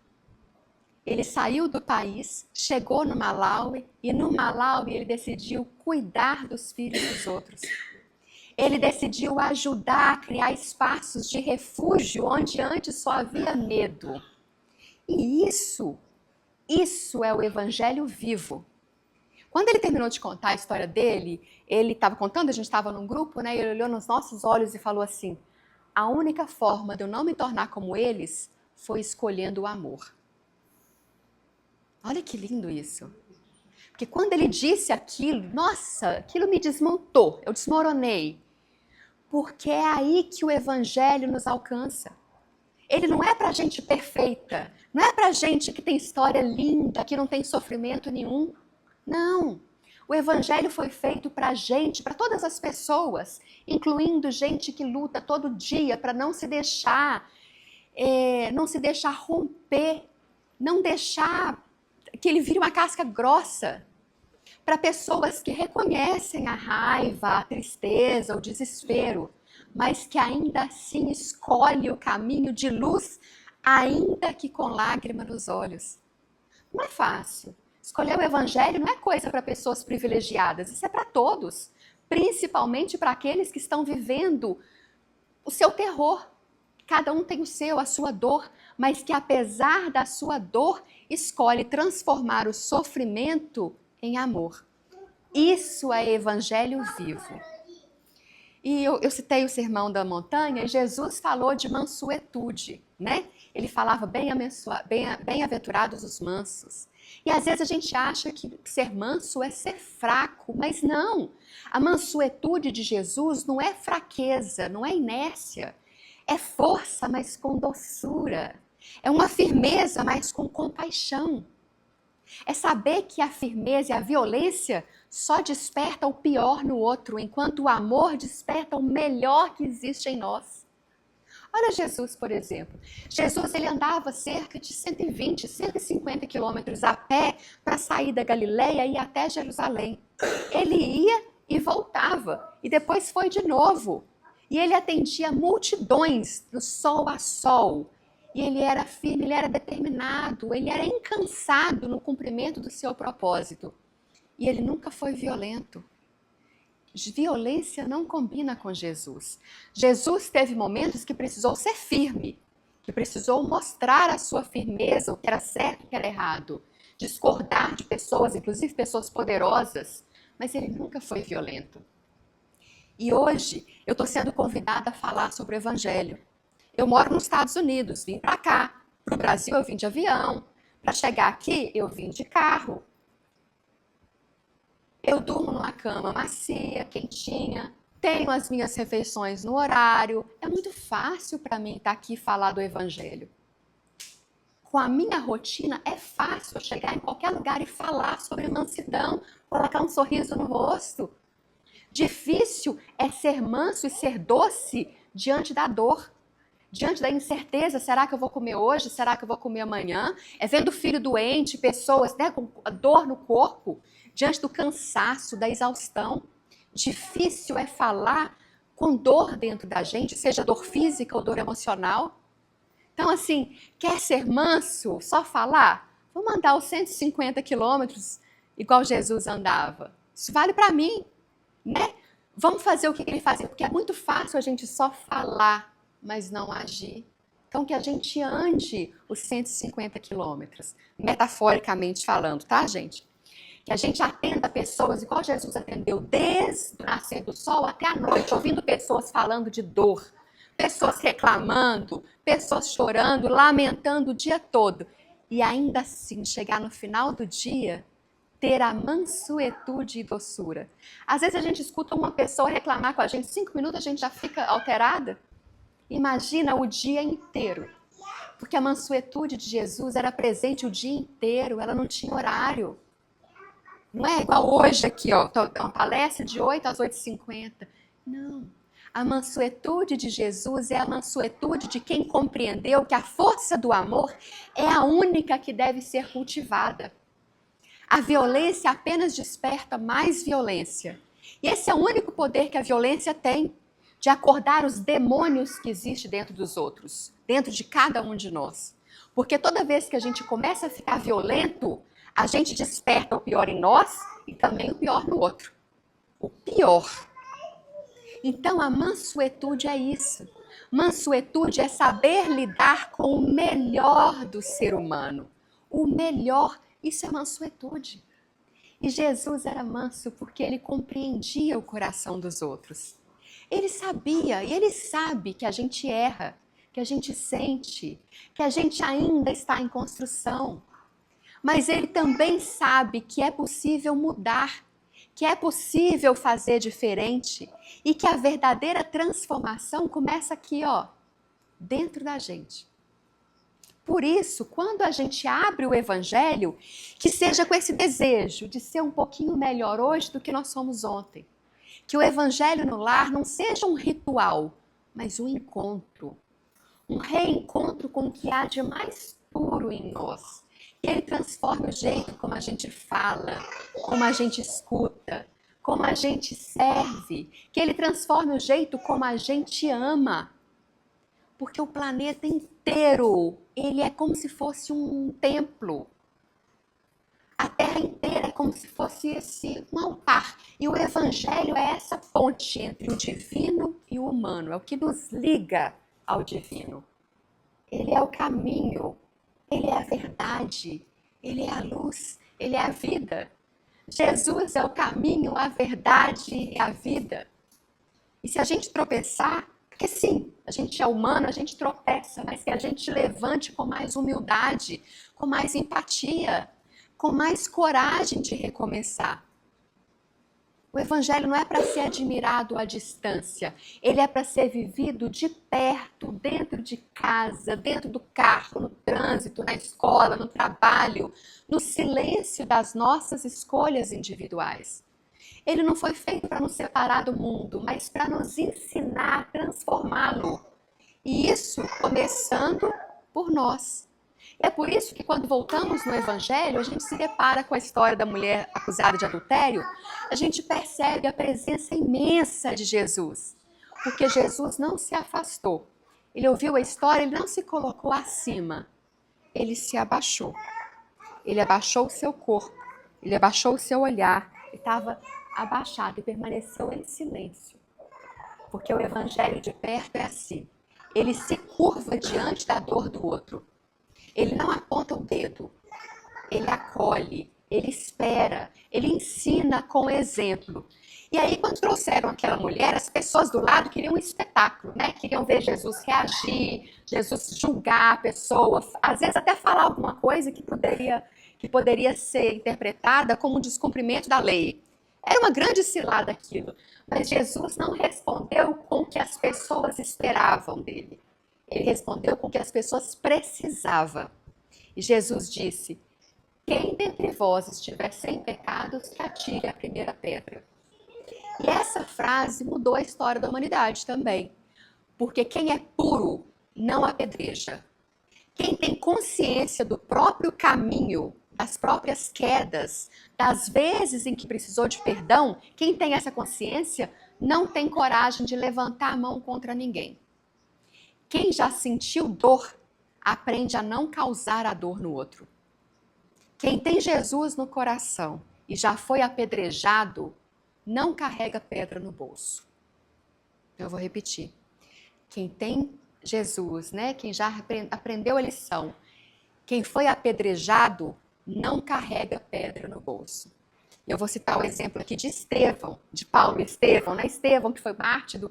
Ele saiu do país, chegou no Malawi e no Malawi ele decidiu cuidar dos filhos dos outros. Ele decidiu ajudar a criar espaços de refúgio onde antes só havia medo. E isso é o evangelho vivo. Quando ele terminou de contar a história dele, ele estava contando, a gente estava num grupo, né? E ele olhou nos nossos olhos e falou assim: a única forma de eu não me tornar como eles foi escolhendo o amor. Olha que lindo isso. Porque quando ele disse aquilo, nossa, aquilo me desmontou, eu desmoronei. Porque é aí que o evangelho nos alcança. Ele não é para gente perfeita, não é para gente que tem história linda, que não tem sofrimento nenhum. Não. O evangelho foi feito para gente, para todas as pessoas, incluindo gente que luta todo dia para não se deixar romper, não deixar que ele vire uma casca grossa. Para pessoas que reconhecem a raiva, a tristeza, o desespero, mas que ainda assim escolhe o caminho de luz, ainda que com lágrima nos olhos. Não é fácil. Escolher o evangelho não é coisa para pessoas privilegiadas, isso é para todos, principalmente para aqueles que estão vivendo o seu terror. Cada um tem o seu, a sua dor, mas que apesar da sua dor, escolhe transformar o sofrimento em amor. Isso é evangelho vivo. E eu citei o Sermão da Montanha, e Jesus falou de mansuetude, né? Ele falava bem-aventurados os mansos. E às vezes a gente acha que ser manso é ser fraco, mas não. A mansuetude de Jesus não é fraqueza, não é inércia. É força, mas com doçura. É uma firmeza, mas com compaixão. É saber que a firmeza e a violência só desperta o pior no outro, enquanto o amor desperta o melhor que existe em nós. Olha Jesus, por exemplo. Jesus ele andava cerca de 120, 150 quilômetros a pé para sair da Galileia e ir até Jerusalém. Ele ia e voltava, e depois foi de novo. E ele atendia multidões do sol a sol. E ele era firme, ele era determinado, ele era incansado no cumprimento do seu propósito. E ele nunca foi violento. Violência não combina com Jesus. Jesus teve momentos que precisou ser firme, que precisou mostrar a sua firmeza, o que era certo e o que era errado, discordar de pessoas, inclusive pessoas poderosas, mas ele nunca foi violento. E hoje eu estou sendo convidada a falar sobre o Evangelho. Eu moro nos Estados Unidos, vim para cá. Para o Brasil eu vim de avião. Para chegar aqui eu vim de carro. Eu durmo numa cama macia, quentinha. Tenho as minhas refeições no horário. É muito fácil para mim estar aqui e falar do Evangelho. Com a minha rotina é fácil eu chegar em qualquer lugar e falar sobre mansidão, colocar um sorriso no rosto. Difícil é ser manso e ser doce diante da dor. Diante da incerteza, será que eu vou comer hoje? Será que eu vou comer amanhã? É vendo o filho doente, pessoas com dor no corpo, diante do cansaço, da exaustão. Difícil é falar com dor dentro da gente, seja dor física ou dor emocional. Então, assim, quer ser manso, só falar? Vou mandar os 150 quilômetros igual Jesus andava. Isso vale para mim, né? Vamos fazer o que ele fazia, porque é muito fácil a gente só falar, mas não agir. Então, que a gente ande os 150 quilômetros, metaforicamente falando, tá, gente? Que a gente atenda pessoas igual Jesus atendeu, desde o nascer do sol até a noite, ouvindo pessoas falando de dor, pessoas reclamando, pessoas chorando, lamentando o dia todo. E ainda assim, chegar no final do dia, ter a mansuetude e doçura. Às vezes a gente escuta uma pessoa reclamar com a gente, 5 minutos a gente já fica alterada. Imagina o dia inteiro, porque a mansuetude de Jesus era presente o dia inteiro, ela não tinha horário. Não é igual hoje aqui, ó, uma palestra de 8 às 8h50. Não, a mansuetude de Jesus é a mansuetude de quem compreendeu que a força do amor é a única que deve ser cultivada. A violência apenas desperta mais violência. E esse é o único poder que a violência tem, de acordar os demônios que existem dentro dos outros, dentro de cada um de nós. Porque toda vez que a gente começa a ficar violento, a gente desperta o pior em nós e também o pior no outro. O pior. Então a mansuetude é isso. Mansuetude é saber lidar com o melhor do ser humano. O melhor, isso é mansuetude. E Jesus era manso porque ele compreendia o coração dos outros. Ele sabia e ele sabe que a gente erra, que a gente sente, que a gente ainda está em construção. mas ele também sabe que é possível mudar, que é possível fazer diferente e que a verdadeira transformação começa aqui, ó, dentro da gente. Por isso, quando a gente abre o evangelho, que seja com esse desejo de ser um pouquinho melhor hoje do que nós somos ontem. Que o evangelho no lar não seja um ritual, mas um encontro. Um reencontro com o que há de mais puro em nós. Que ele transforme o jeito como a gente fala, como a gente escuta, como a gente serve. Que ele transforme o jeito como a gente ama. Porque o planeta inteiro, ele é como se fosse um templo. A Terra inteira é como se fosse um altar. E o Evangelho é essa ponte entre o divino e o humano. É o que nos liga ao divino. Ele é o caminho, ele é a verdade, ele é a luz, ele é a vida. Jesus é o caminho, a verdade e a vida. E se a gente tropeçar, porque sim, a gente é humano, a gente tropeça, mas que a gente levante com mais humildade, com mais empatia, com mais coragem de recomeçar. O evangelho não é para ser admirado à distância, ele é para ser vivido de perto, dentro de casa, dentro do carro, no trânsito, na escola, no trabalho, no silêncio das nossas escolhas individuais. Ele não foi feito para nos separar do mundo, mas para nos ensinar a transformá-lo. E isso começando por nós. É por isso que quando voltamos no Evangelho, a gente se depara com a história da mulher acusada de adultério, a gente percebe a presença imensa de Jesus. Porque Jesus não se afastou. Ele ouviu a história, ele não se colocou acima. Ele se abaixou. Ele abaixou o seu corpo, ele abaixou o seu olhar. Ele estava abaixado e permaneceu em silêncio. Porque o Evangelho de perto é assim. Ele se curva diante da dor do outro. Ele não aponta o dedo, ele acolhe, ele espera, ele ensina com exemplo. E aí, quando trouxeram aquela mulher, as pessoas do lado queriam um espetáculo, né? Queriam ver Jesus reagir, Jesus julgar a pessoa, às vezes até falar alguma coisa que poderia ser interpretada como um descumprimento da lei. Era uma grande cilada aquilo, mas Jesus não respondeu com o que as pessoas esperavam dele. Ele respondeu com o que as pessoas precisavam. E Jesus disse: quem dentre vós estiver sem pecados, que atire a primeira pedra. E essa frase mudou a história da humanidade também. Porque quem é puro não apedreja. Quem tem consciência do próprio caminho, das próprias quedas, das vezes em que precisou de perdão, quem tem essa consciência não tem coragem de levantar a mão contra ninguém. Quem já sentiu dor, aprende a não causar a dor no outro. Quem tem Jesus no coração e já foi apedrejado, não carrega pedra no bolso. Eu vou repetir. Quem tem Jesus, né? Quem já aprendeu a lição, quem foi apedrejado, não carrega pedra no bolso. Eu vou citar o exemplo aqui de Estevão, de Paulo e Estevão, né? Estevão, que foi mártir do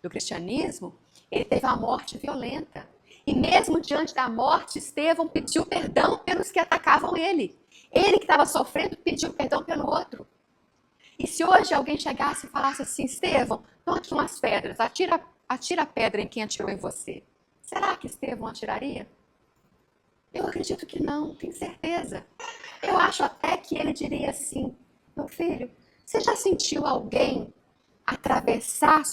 cristianismo, ele teve uma morte violenta. E mesmo diante da morte, Estevão pediu perdão pelos que atacavam ele. Ele que estava sofrendo pediu perdão pelo outro. E se hoje alguém chegasse e falasse assim: Estevão, estão aqui umas pedras, atira a pedra em quem atirou em você. Será que Estevão atiraria? Eu acredito que não, tenho certeza. Eu acho até que ele diria assim: meu filho, você já sentiu alguém atravessar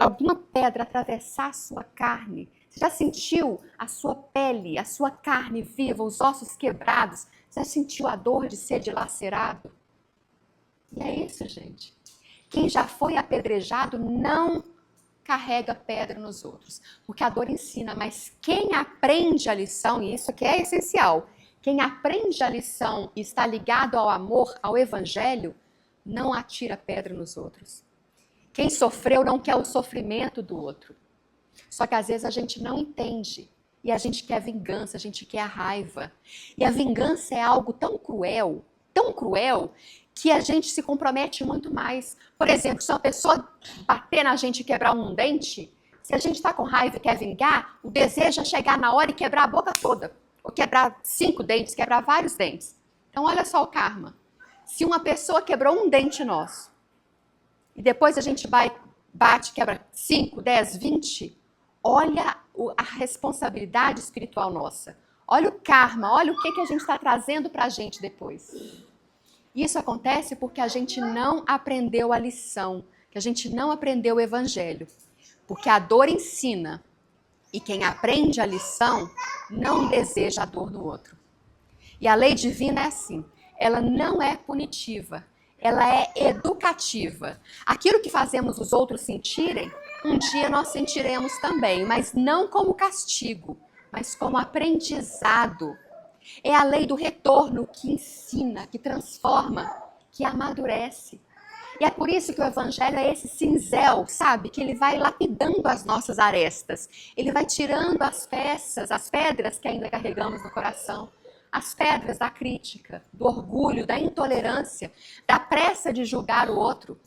alguma pedra atravessar a sua carne? Você já sentiu a sua pele, a sua carne viva, os ossos quebrados? Você já sentiu a dor de ser dilacerado? E é isso, gente. Quem já foi apedrejado não carrega pedra nos outros, porque a dor ensina, mas quem aprende a lição, e isso aqui é essencial, quem aprende a lição e está ligado ao amor, ao evangelho, não atira pedra nos outros. Quem sofreu não quer o sofrimento do outro. Só que às vezes a gente não entende e a gente quer vingança, a gente quer a raiva. E a vingança é algo tão cruel, que a gente se compromete muito mais. Por exemplo, se uma pessoa bater na gente e quebrar um dente, se a gente está com raiva e quer vingar, o desejo é chegar na hora e quebrar a boca toda. ou quebrar 5 dentes, quebrar vários dentes. Então, olha só o karma. Se uma pessoa quebrou um dente nosso, e depois a gente bate, quebra 5, 10, 20, olha a responsabilidade espiritual nossa. Olha o karma, olha o que a gente está trazendo para a gente depois. Isso acontece porque a gente não aprendeu a lição, que a gente não aprendeu o evangelho. Porque a dor ensina, e quem aprende a lição não deseja a dor do outro. E a lei divina é assim, ela não é punitiva, ela é educativa. Aquilo que fazemos os outros sentirem, um dia nós sentiremos também, mas não como castigo, mas como aprendizado. É a lei do retorno que ensina, que transforma, que amadurece. E é por isso que o evangelho é esse cinzel, sabe? Que ele vai lapidando as nossas arestas. Ele vai tirando as peças, as pedras que ainda carregamos no coração. As pedras da crítica, do orgulho, da intolerância, da pressa de julgar o outro.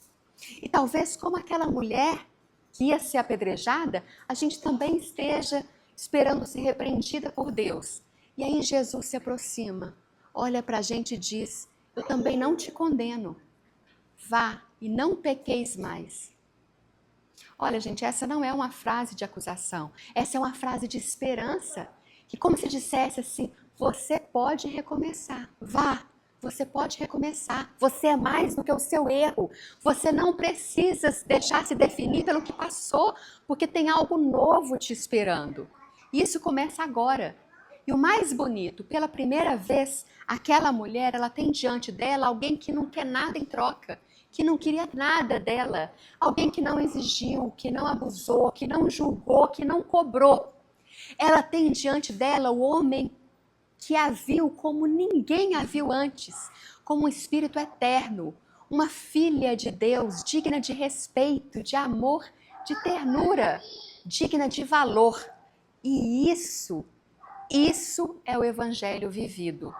E talvez como aquela mulher que ia ser apedrejada, a gente também esteja esperando ser repreendida por Deus. E aí Jesus se aproxima, olha para a gente e diz, eu também não te condeno. Vá e não pequeis mais. Olha, gente, essa não é uma frase de acusação. Essa é uma frase de esperança. Que como se dissesse assim, você pode recomeçar. Vá, você pode recomeçar. Você é mais do que o seu erro. Você não precisa deixar se definir pelo que passou, porque tem algo novo te esperando. Isso começa agora. E o mais bonito, pela primeira vez, aquela mulher, ela tem diante dela alguém que não quer nada em troca, que não queria nada dela, alguém que não exigiu, que não abusou, que não julgou, que não cobrou. Ela tem diante dela o homem que a viu como ninguém a viu antes, como um espírito eterno, uma filha de Deus, digna de respeito, de amor, de ternura, digna de valor. E isso é o evangelho vivido.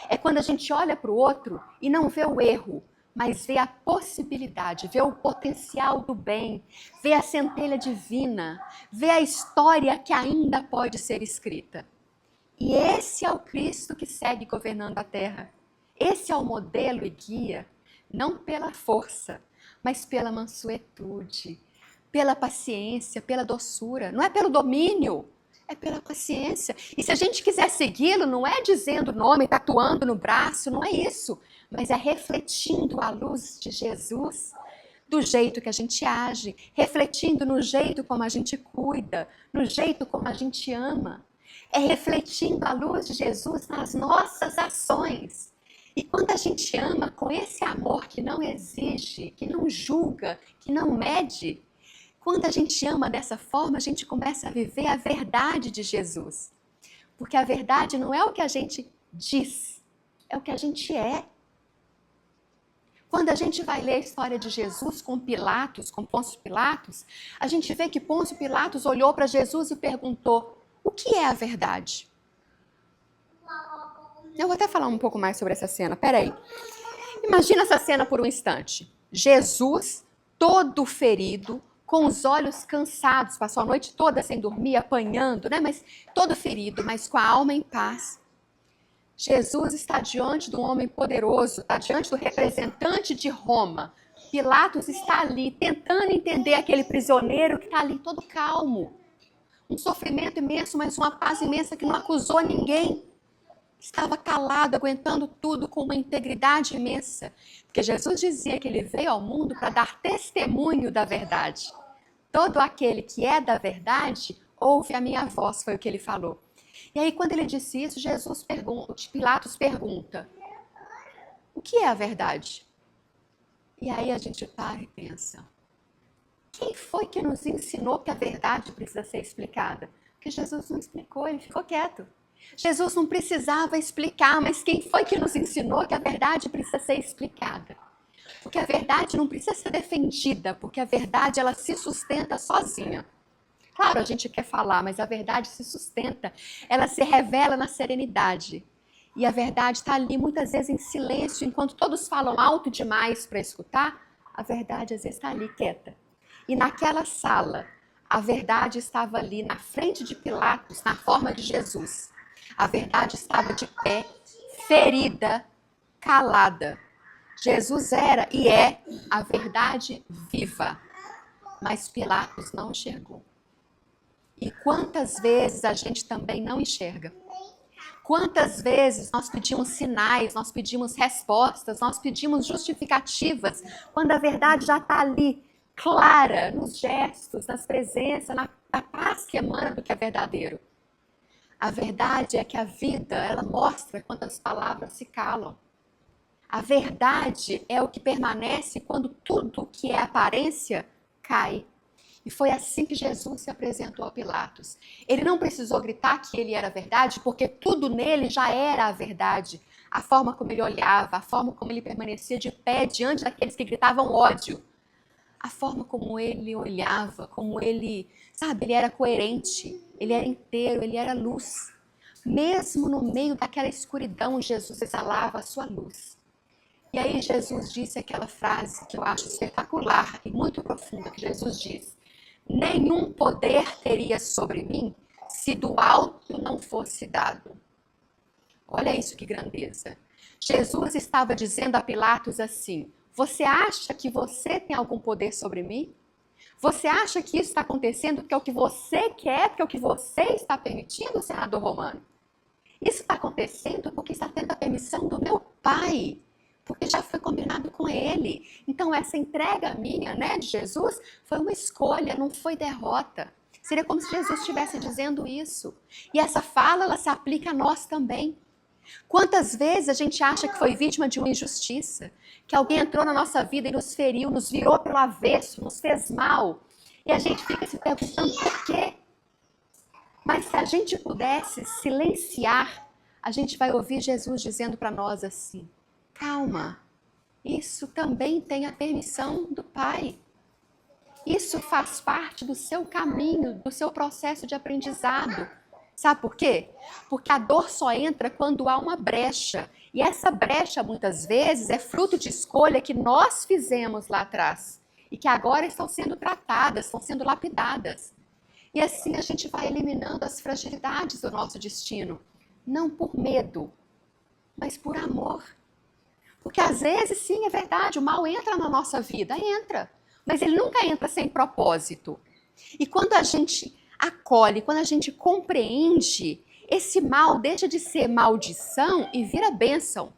É quando a gente olha para o outro e não vê o erro, mas vê a possibilidade, vê o potencial do bem, vê a centelha divina, vê a história que ainda pode ser escrita. E esse é o Cristo que segue governando a terra. Esse é o modelo e guia, não pela força, mas pela mansuetude, pela paciência, pela doçura. Não é pelo domínio, é pela paciência. E se a gente quiser segui-lo, não é dizendo o nome, tatuando no braço, não é isso. Mas é refletindo a luz de Jesus do jeito que a gente age, refletindo no jeito como a gente cuida, no jeito como a gente ama. É refletindo a luz de Jesus nas nossas ações. E quando a gente ama com esse amor que não exige, que não julga, que não mede, quando a gente ama dessa forma, a gente começa a viver a verdade de Jesus. Porque a verdade não é o que a gente diz, é o que a gente é. Quando a gente vai ler a história de Jesus com Pilatos, com Pôncio Pilatos, a gente vê que Pôncio Pilatos olhou para Jesus e perguntou, o que é a verdade? Eu vou até falar um pouco mais sobre essa cena, peraí. Imagina essa cena por um instante. Jesus, todo ferido, com os olhos cansados, passou a noite toda sem dormir, apanhando, né? Mas todo ferido, mas com a alma em paz. Jesus está diante do homem poderoso, está diante do representante de Roma. Pilatos está ali, tentando entender aquele prisioneiro que está ali todo calmo. Um sofrimento imenso, mas uma paz imensa que não acusou ninguém. Estava calado, aguentando tudo com uma integridade imensa. Porque Jesus dizia que ele veio ao mundo para dar testemunho da verdade. Todo aquele que é da verdade, ouve a minha voz, foi o que ele falou. E aí, quando ele disse isso, Pilatos pergunta, o que é a verdade? E aí a gente para e pensa, quem foi que nos ensinou que a verdade precisa ser explicada? Porque Jesus não explicou, ele ficou quieto. Jesus não precisava explicar, mas quem foi que nos ensinou que a verdade precisa ser explicada? Porque a verdade não precisa ser defendida, porque a verdade ela se sustenta sozinha. Claro, a gente quer falar, mas a verdade se sustenta, ela se revela na serenidade. E a verdade está ali muitas vezes em silêncio, enquanto todos falam alto demais para escutar, a verdade às vezes está ali quieta. E naquela sala, a verdade estava ali na frente de Pilatos, na forma de Jesus. A verdade estava de pé, ferida, calada. Jesus era e é a verdade viva, mas Pilatos não enxergou. E quantas vezes a gente também não enxerga? Quantas vezes nós pedimos sinais, nós pedimos respostas, nós pedimos justificativas, quando a verdade já está ali, clara, nos gestos, nas presenças, na paz que emana do que é verdadeiro. A verdade é que a vida, ela mostra quando as palavras se calam. A verdade é o que permanece quando tudo que é aparência cai. E foi assim que Jesus se apresentou a Pilatos. Ele não precisou gritar que ele era a verdade, porque tudo nele já era a verdade. A forma como ele olhava, a forma como ele permanecia de pé diante daqueles que gritavam ódio. A forma como ele olhava, como ele, sabe, ele era coerente, ele era inteiro, ele era luz. Mesmo no meio daquela escuridão, Jesus exalava a sua luz. E aí Jesus disse aquela frase que eu acho espetacular e muito profunda, que Jesus diz: nenhum poder teria sobre mim se do alto não fosse dado. Olha isso, que grandeza. Jesus estava dizendo a Pilatos assim: você acha que você tem algum poder sobre mim? Você acha que isso está acontecendo porque é o que você quer, porque é o que você está permitindo, senador romano? Isso está acontecendo porque está tendo a permissão do meu Pai, porque já foi combinado com ele. Então essa entrega minha, de Jesus, foi uma escolha, não foi derrota. Seria como se Jesus estivesse dizendo isso. E essa fala, ela se aplica a nós também. Quantas vezes a gente acha que foi vítima de uma injustiça, que alguém entrou na nossa vida e nos feriu, nos virou pelo avesso, nos fez mal, e a gente fica se perguntando por quê? Mas se a gente pudesse silenciar, a gente vai ouvir Jesus dizendo para nós assim: calma, isso também tem a permissão do Pai. Isso faz parte do seu caminho, do seu processo de aprendizado. Sabe por quê? Porque a dor só entra quando há uma brecha. E essa brecha, muitas vezes, é fruto de escolha que nós fizemos lá atrás. E que agora estão sendo tratadas, estão sendo lapidadas. E assim a gente vai eliminando as fragilidades do nosso destino. Não por medo, mas por amor. Porque às vezes, sim, é verdade, o mal entra na nossa vida, entra. Mas ele nunca entra sem propósito. E quando a gente acolhe, quando a gente compreende, esse mal deixa de ser maldição e vira bênção.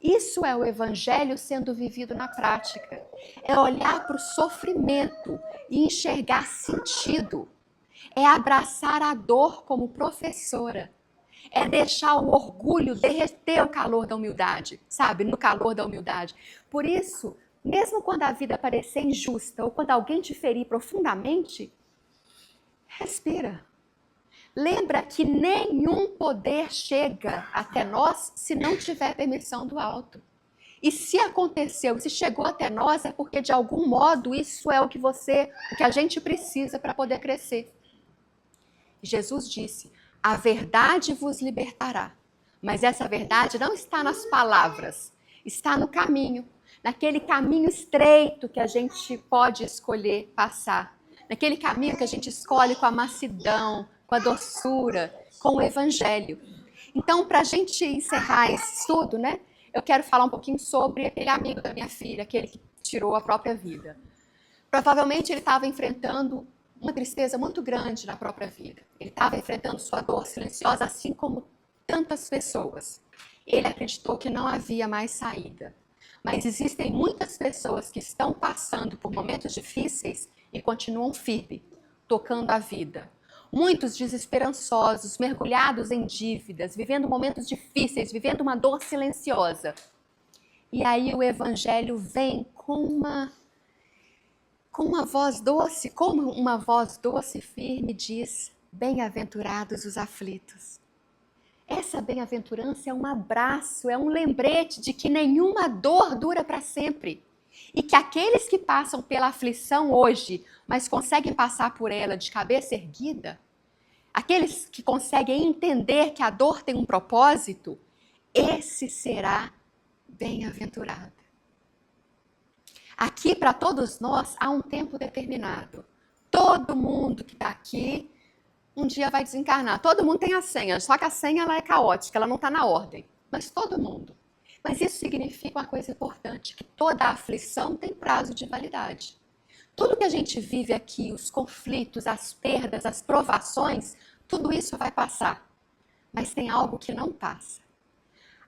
Isso é o evangelho sendo vivido na prática. É olhar para o sofrimento e enxergar sentido. É abraçar a dor como professora. É deixar o orgulho derreter o calor da humildade, sabe? No calor da humildade. Por isso, mesmo quando a vida parecer injusta ou quando alguém te ferir profundamente, respira. Lembra que nenhum poder chega até nós se não tiver permissão do alto. E se aconteceu, se chegou até nós, é porque de algum modo isso é o que a gente precisa para poder crescer. Jesus disse: a verdade vos libertará. Mas essa verdade não está nas palavras, está no caminho, naquele caminho estreito que a gente pode escolher passar, naquele caminho que a gente escolhe com a mansidão, com a doçura, com o evangelho. Então, para a gente encerrar esse estudo, eu quero falar um pouquinho sobre aquele amigo da minha filha, aquele que tirou a própria vida. Provavelmente ele estava enfrentando uma tristeza muito grande na própria vida. Ele estava enfrentando sua dor silenciosa, assim como tantas pessoas. Ele acreditou que não havia mais saída. Mas existem muitas pessoas que estão passando por momentos difíceis e continuam firmes, tocando a vida. Muitos desesperançosos, mergulhados em dívidas, vivendo momentos difíceis, vivendo uma dor silenciosa. E aí o evangelho vem com uma voz doce, como uma voz doce e firme diz: bem-aventurados os aflitos. Essa bem-aventurança é um abraço, é um lembrete de que nenhuma dor dura para sempre. E que aqueles que passam pela aflição hoje, mas conseguem passar por ela de cabeça erguida, aqueles que conseguem entender que a dor tem um propósito, esse será bem-aventurado. Aqui, para todos nós, há um tempo determinado. Todo mundo que está aqui, um dia vai desencarnar. Todo mundo tem a senha, só que a senha ela é caótica, ela não está na ordem. Mas todo mundo. Mas isso significa uma coisa importante, que toda aflição tem prazo de validade. Tudo que a gente vive aqui, os conflitos, as perdas, as provações, tudo isso vai passar. Mas tem algo que não passa.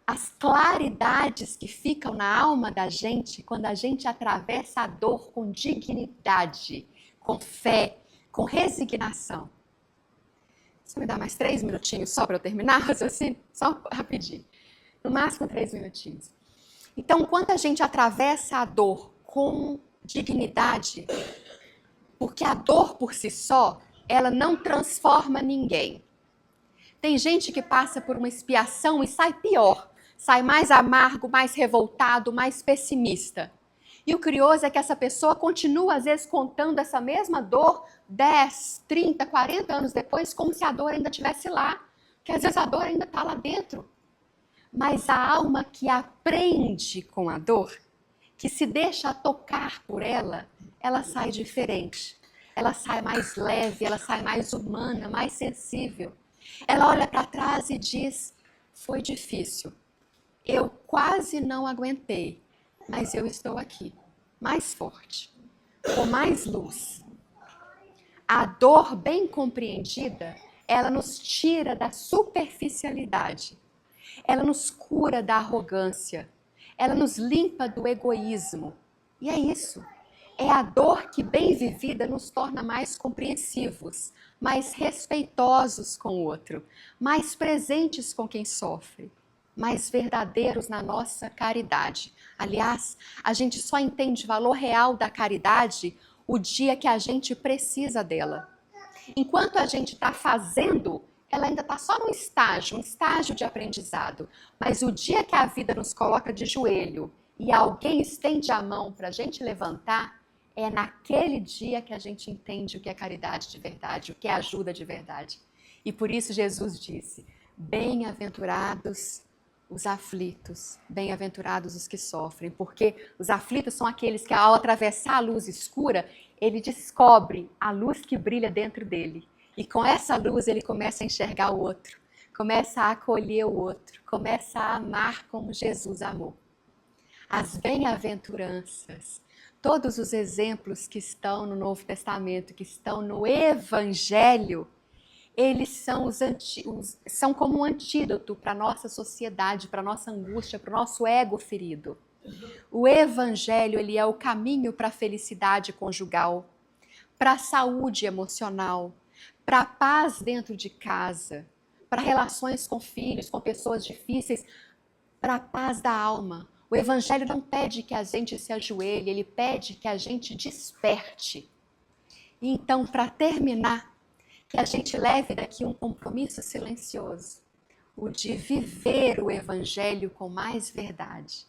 As claridades que ficam na alma da gente quando a gente atravessa a dor com dignidade, com fé, com resignação. Você me dá mais 3 minutinhos só para eu terminar? Assim, só rapidinho. No máximo 3 minutinhos. Então, quando a gente atravessa a dor com dignidade, porque a dor por si só, ela não transforma ninguém. Tem gente que passa por uma expiação e sai pior, sai mais amargo, mais revoltado, mais pessimista. E o curioso é que essa pessoa continua, às vezes, contando essa mesma dor 10, 30, 40 anos depois, como se a dor ainda estivesse lá, que às vezes a dor ainda está lá dentro. Mas a alma que aprende com a dor, que se deixa tocar por ela, ela sai diferente. Ela sai mais leve, ela sai mais humana, mais sensível. Ela olha para trás e diz, foi difícil. Eu quase não aguentei, mas eu estou aqui, mais forte, com mais luz. A dor bem compreendida, ela nos tira da superficialidade. Ela nos cura da arrogância. Ela nos limpa do egoísmo. E é isso. É a dor que, bem vivida, nos torna mais compreensivos, mais respeitosos com o outro, mais presentes com quem sofre, mais verdadeiros na nossa caridade. Aliás, a gente só entende o valor real da caridade o dia que a gente precisa dela. Enquanto a gente está fazendo, ela ainda está só num estágio, um estágio de aprendizado. Mas o dia que a vida nos coloca de joelho e alguém estende a mão para a gente levantar, é naquele dia que a gente entende o que é caridade de verdade, o que é ajuda de verdade. E por isso Jesus disse, bem-aventurados os aflitos, bem-aventurados os que sofrem, porque os aflitos são aqueles que ao atravessar a luz escura, ele descobre a luz que brilha dentro dele. E com essa luz ele começa a enxergar o outro, começa a acolher o outro, começa a amar como Jesus amou. As bem-aventuranças, todos os exemplos que estão no Novo Testamento, que estão no Evangelho, eles são como um antídoto para a nossa sociedade, para a nossa angústia, para o nosso ego ferido. O Evangelho, ele é o caminho para a felicidade conjugal, para a saúde emocional, para a paz dentro de casa, para relações com filhos, com pessoas difíceis, para a paz da alma. O Evangelho não pede que a gente se ajoelhe, ele pede que a gente desperte. E então, para terminar, que a gente leve daqui um compromisso silencioso, o de viver o Evangelho com mais verdade,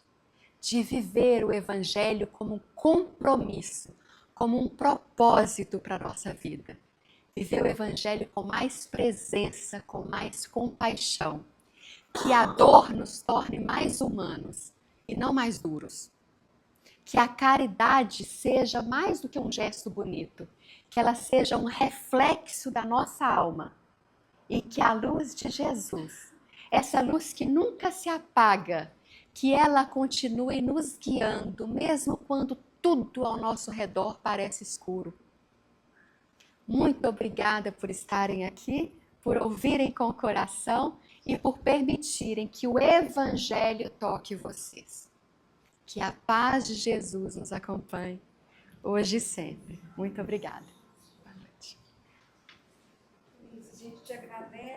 de viver o Evangelho como um compromisso, como um propósito para a nossa vida. Viver o Evangelho com mais presença, com mais compaixão. Que a dor nos torne mais humanos e não mais duros. Que a caridade seja mais do que um gesto bonito, que ela seja um reflexo da nossa alma. E que a luz de Jesus, essa luz que nunca se apaga, que ela continue nos guiando, mesmo quando tudo ao nosso redor parece escuro. Muito obrigada por estarem aqui, por ouvirem com o coração e por permitirem que o Evangelho toque vocês. Que a paz de Jesus nos acompanhe hoje e sempre. Muito obrigada. Boa noite. A gente te agradece.